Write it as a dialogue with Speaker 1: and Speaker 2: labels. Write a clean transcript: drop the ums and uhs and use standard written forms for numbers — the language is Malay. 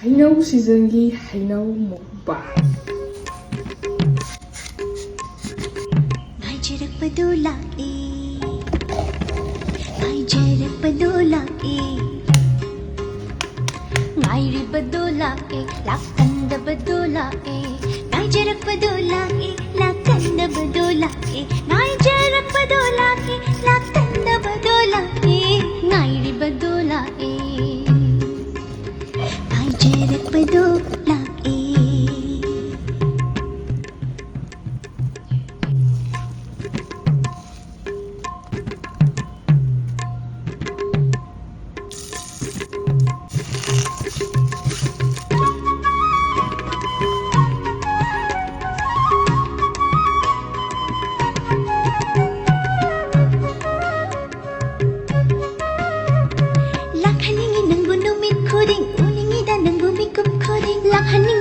Speaker 1: Hainaw season기 Hainaw mukbang.
Speaker 2: Ngai jarak padola ngai jarak padola ngai ri padola lakanda padola ngai jarak padola lakanda padola ngai jarak padola lakanda padola ngai ri padola ngai jarak padola Lakhaningi nang bunumit kuding uningi da nang bumikup kuding lakhaningi